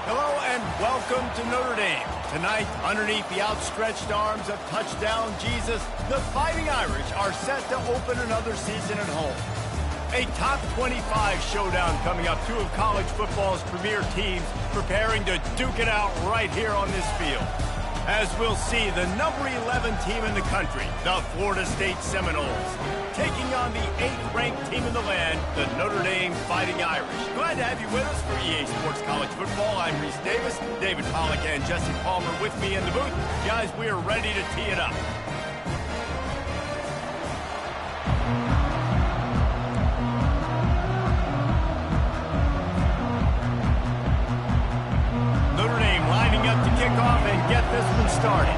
Hello and welcome to Notre Dame. Tonight, underneath the outstretched arms of touchdown Jesus, the Fighting Irish are set to open another season at home. A top 25 showdown coming up. Two of college football's premier teams preparing to duke it out right here on this field. As we'll see, the number 11 team in the country, the Florida State Seminoles, taking on the 8th-ranked team in the land, the Notre Dame Fighting Irish. Glad to have you with us for EA Sports College Football. I'm Reese Davis, David Pollack and Jesse Palmer with me in the booth. Guys, we are ready to tee it up. Notre Dame lining up to kick off and get this one started.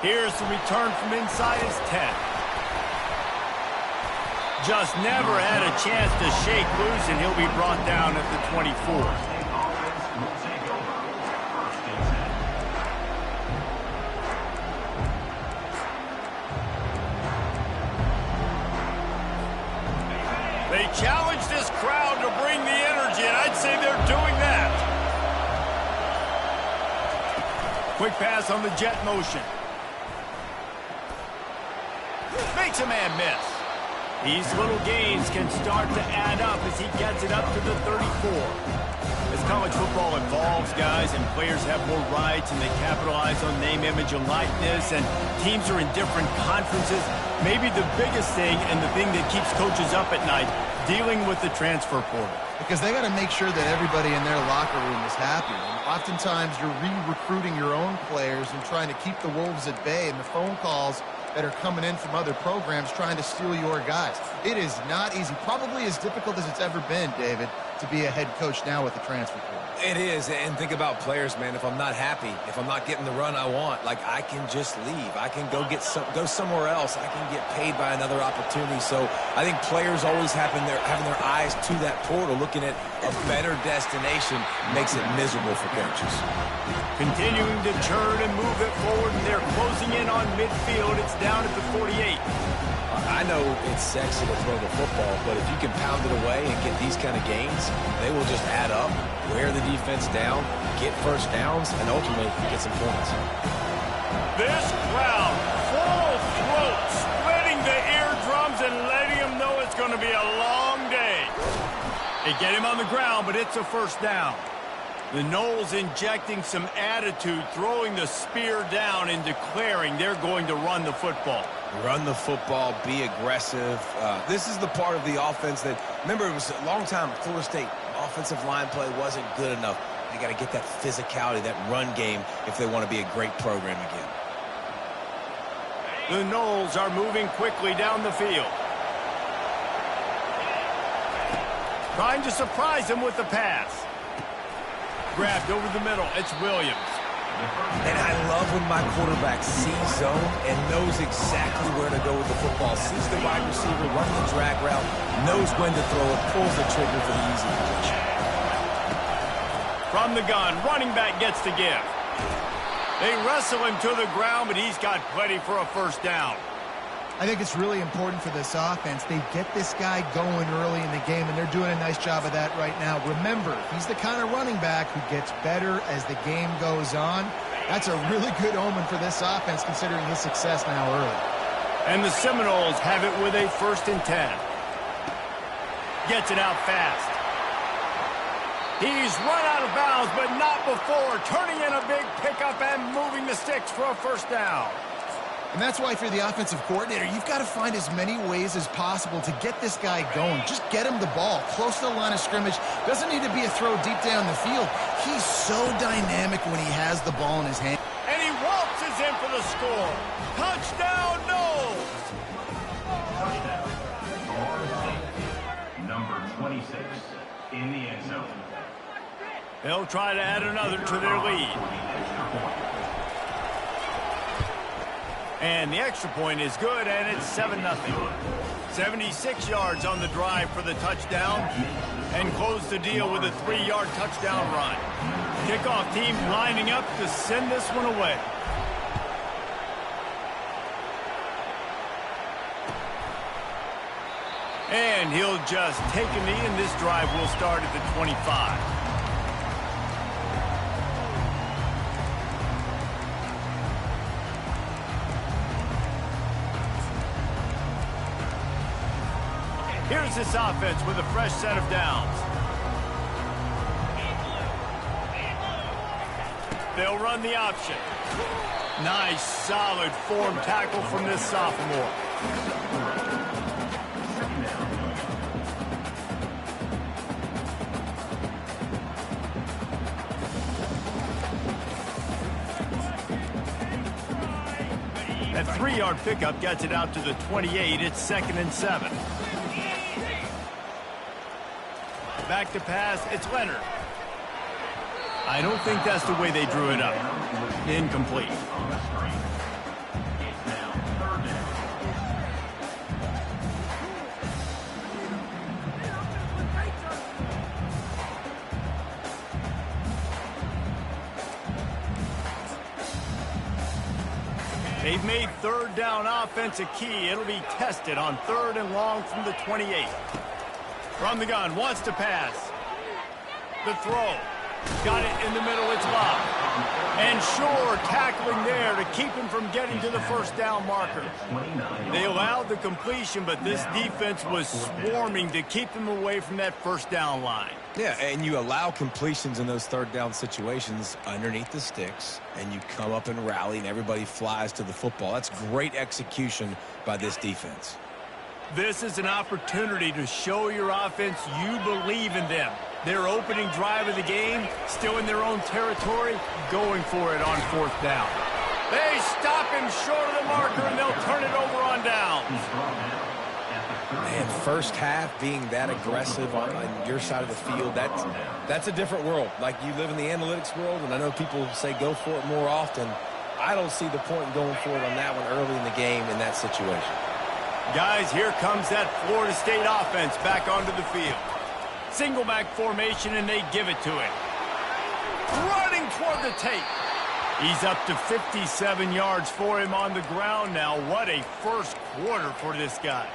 Here's the return from inside his 10. Just never had a chance to shake loose, and he'll be brought down at the 24. They challenge this crowd to bring the energy, and I'd say they're doing that. Quick pass on the jet motion. Makes a man miss. These little gains can start to add up as he gets it up to the 34. As college football evolves, guys, and players have more rights and they capitalize on name, image, and likeness, and teams are in different conferences, maybe the biggest thing and the thing that keeps coaches up at night, dealing with the transfer portal. Because they got to make sure that everybody in their locker room is happy. And oftentimes you're re-recruiting your own players and trying to keep the wolves at bay, and the phone calls that are coming in from other programs trying to steal your guys. It is not easy. Probably as difficult as it's ever been, David, to be a head coach now with the transfer portal. It is, and think about players, man. If I'm not happy, if I'm not getting the run I want, like, I can just leave. I can go somewhere else. I can get paid by another opportunity. So I think players always having their eyes to that portal, looking at a better destination, makes it miserable for coaches. Continuing to turn and move it forward, and they're closing in on midfield. It's down at the 48. I know it's sexy to throw the football, but if you can pound it away and get these kind of gains, they will just add up, wear the defense down, get first downs, and ultimately get some points. This crowd, full throat, splitting the eardrums and letting them know it's going to be a long day. They get him on the ground, but it's a first down. The Noles injecting some attitude, throwing the spear down and declaring they're going to run the football. Run the football, be aggressive. This is the part of the offense that, remember, it was a long time, Florida State, offensive line play wasn't good enough. They got to get that physicality, that run game, if they want to be a great program again. The Noles are moving quickly down the field. Trying to surprise him with the pass. Grabbed over the middle. It's Williams. And I love when my quarterback sees zone and knows exactly where to go with the football. Sees the wide receiver, running the drag route, knows when to throw it, pulls the trigger for the easy completion. From the gun, running back gets to give. They wrestle him to the ground, but he's got plenty for a first down. I think it's really important for this offense. They get this guy going early in the game, and they're doing a nice job of that right now. Remember, he's the kind of running back who gets better as the game goes on. That's a really good omen for this offense, considering his success now early. And the Seminoles have it with a 1st and 10. Gets it out fast. He's run out of bounds, but not before. Turning in a big pickup and moving the sticks for a first down. And that's why, if you're the offensive coordinator, you've got to find as many ways as possible to get this guy going. Just get him the ball close to the line of scrimmage. Doesn't need to be a throw deep down the field. He's so dynamic when he has the ball in his hand. And he waltzes in for the score. Touchdown, Noles! Number 26 in the end zone. They'll try to add another to their lead. And the extra point is good, and it's 7-0. 76 yards on the drive for the touchdown, and close the deal with a 3-yard touchdown run. Kickoff team lining up to send this one away. And he'll just take a knee, and this drive will start at the 25. Here's this offense with a fresh set of downs. They'll run the option. Nice, solid form tackle from this sophomore. That 3-yard pickup gets it out to the 28. It's 2nd and 7. Back to pass, it's Leonard. I don't think that's the way they drew it up. Incomplete. They've made 3rd down offense a key. It'll be tested on 3rd and long from the 28. From the gun, wants to pass. The throw. Got it in the middle, it's Bob. And Shore tackling there to keep him from getting to the 1st down marker. They allowed the completion, but this defense was swarming to keep him away from that 1st down line. Yeah, and you allow completions in those 3rd down situations underneath the sticks, and you come up and rally, and everybody flies to the football. That's great execution by this defense. This is an opportunity to show your offense you believe in them. Their opening drive of the game, still in their own territory, going for it on 4th down. They stop him short of the marker, and they'll turn it over on downs. Man, first half being that aggressive on your side of the field, that's a different world. Like, you live in the analytics world, and I know people say go for it more often. I don't see the point in going for it on that one early in the game in that situation. Guys, here comes that Florida State offense back onto the field. Single back formation, and they give it to him. Running toward the tape. He's up to 57 yards for him on the ground now. What a first quarter for this guy.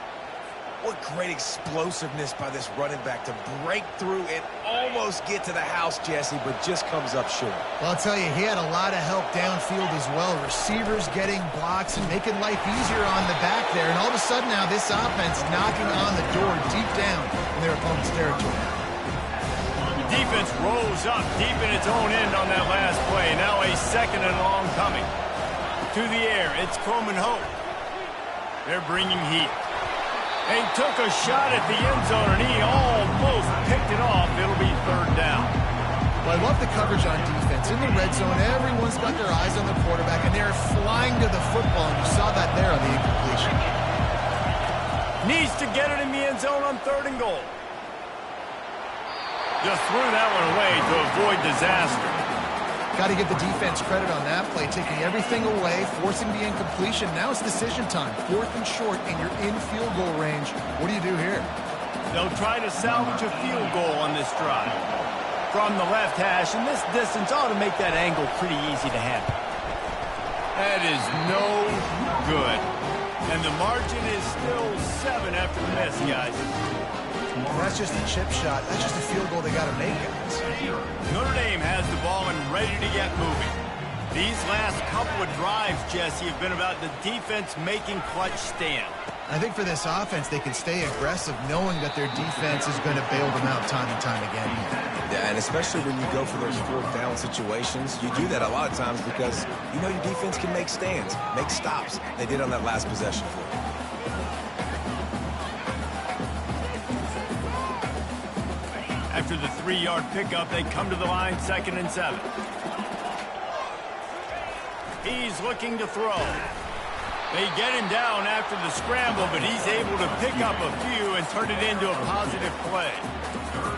What great explosiveness by this running back to break through and almost get to the house, Jesse, but just comes up short. Well, I'll tell you, he had a lot of help downfield as well. Receivers getting blocks and making life easier on the back there. And all of a sudden now, this offense knocking on the door deep down in their opponent's territory. The defense rolls up deep in its own end on that last play. Now a 2nd and long coming. To the air, it's Coleman Hope. They're bringing heat. They took a shot at the end zone, and he almost picked it off. It'll be 3rd down. Well, I love the coverage on defense. In the red zone, everyone's got their eyes on the quarterback, and they're flying to the football, and you saw that there on the incompletion. Needs to get it in the end zone on 3rd and goal. Just threw that one away to avoid disaster. Got to give the defense credit on that play, taking everything away, forcing the incompletion. Now it's decision time. 4th and short, and you're in field goal range. What do you do here? They'll try to salvage a field goal on this drive. From the left hash, and this distance ought to make that angle pretty easy to handle. That is no good. And the margin is still 7 after the miss, guys. That's just a chip shot. That's just a field goal they got to make, guys. Notre Dame has the ball and ready to get moving. These last couple of drives, Jesse, have been about the defense making clutch stand. I think for this offense, they can stay aggressive knowing that their defense is going to bail them out time and time again. Yeah, and especially when you go for those 4th down situations, you do that a lot of times because you know your defense can make stands, make stops. They did on that last possession for you. After the 3-yard pickup, they come to the line, 2nd and 7. He's looking to throw. They get him down after the scramble, but he's able to pick up a few and turn it into a positive play.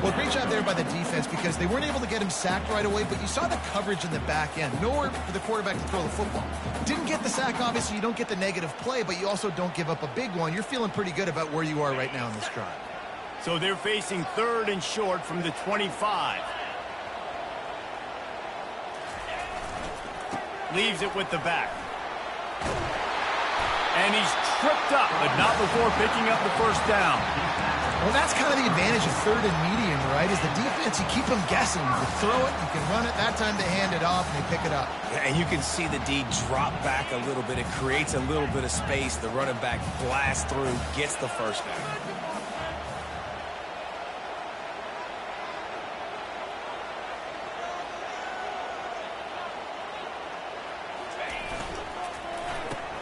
Well, great job there by the defense because they weren't able to get him sacked right away, but you saw the coverage in the back end. Nowhere for the quarterback to throw the football. Didn't get the sack, obviously. You don't get the negative play, but you also don't give up a big one. You're feeling pretty good about where you are right now in this drive. So they're facing 3rd and short from the 25. Leaves it with the back. And he's tripped up, but not before picking up the first down. Well, that's kind of the advantage of third and medium, right? Is the defense, you keep them guessing. You can throw it, you can run it. That time they hand it off and they pick it up. Yeah, and you can see the D drop back a little bit. It creates a little bit of space. The running back blasts through, gets the first down.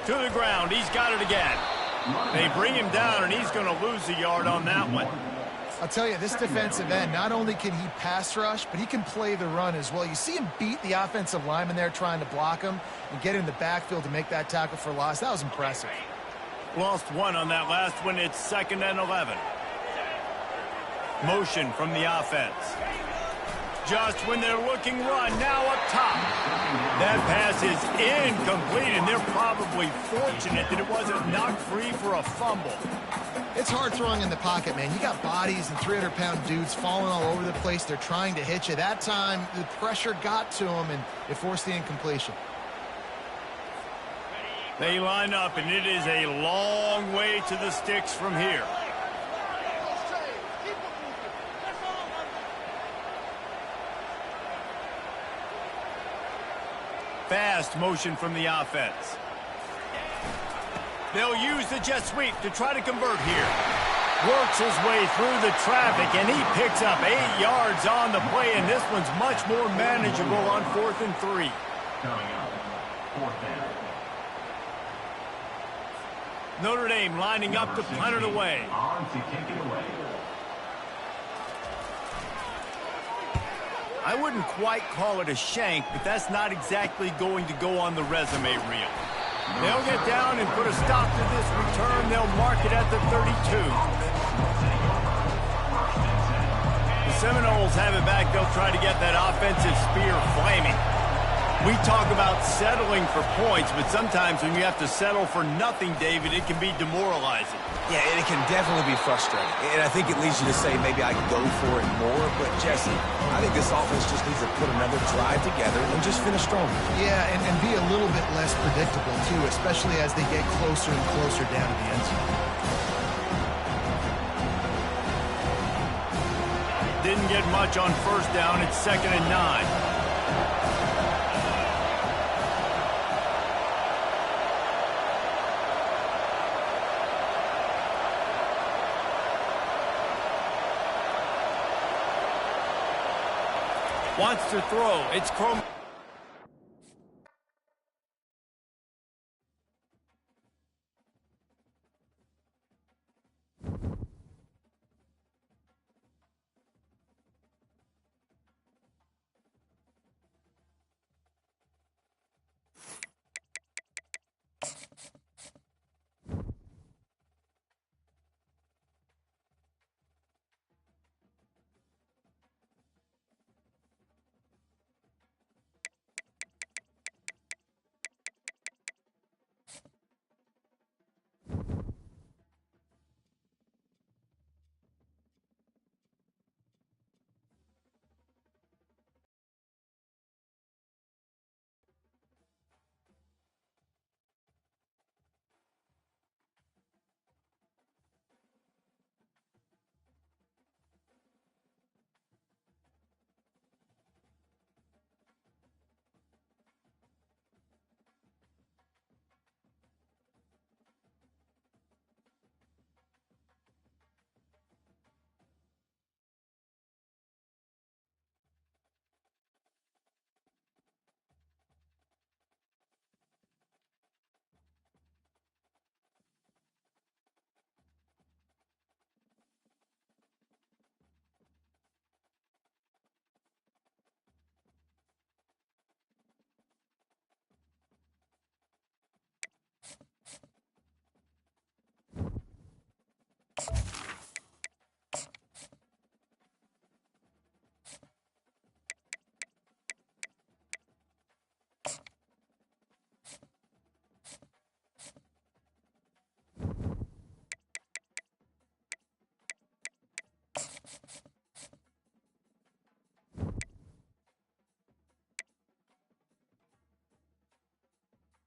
To the ground. He's got it again. They bring him down, and he's going to lose a yard on that one. I'll tell you, this defensive end, not only can he pass rush, but he can play the run as well. You see him beat the offensive lineman there trying to block him and get in the backfield to make that tackle for loss. That was impressive. Lost one on that last one. It's 2nd and 11. Motion from the offense. Just when they're looking run, now up top. That pass is incomplete, and they're probably fortunate that it wasn't knocked free for a fumble. It's hard throwing in the pocket, man. You got bodies and 300-pound dudes falling all over the place. They're trying to hit you. That time, the pressure got to them, and it forced the incompletion. They line up, and it is a long way to the sticks from here. Fast motion from the offense. They'll use the jet sweep to try to convert here. Works his way through the traffic, and he picks up 8 yards on the play, and this one's much more manageable on 4th and 3. Coming up, 4th down. Notre Dame lining up to punt it away. On to kick it away. I wouldn't quite call it a shank, but that's not exactly going to go on the resume reel. They'll get down and put a stop to this return. They'll mark it at the 32. The Seminoles have it back. They'll try to get that offensive spear flaming. We talk about settling for points, but sometimes when you have to settle for nothing, David, it can be demoralizing. Yeah, and it can definitely be frustrating. And I think it leads you to say maybe I can go for it more. But, Jesse, I think this offense just needs to put another drive together and just finish strong. Yeah, and be a little bit less predictable, too, especially as they get closer and closer down to the end zone. Didn't get much on first down. It's 2nd and 9. Wants to throw. It's Chrome.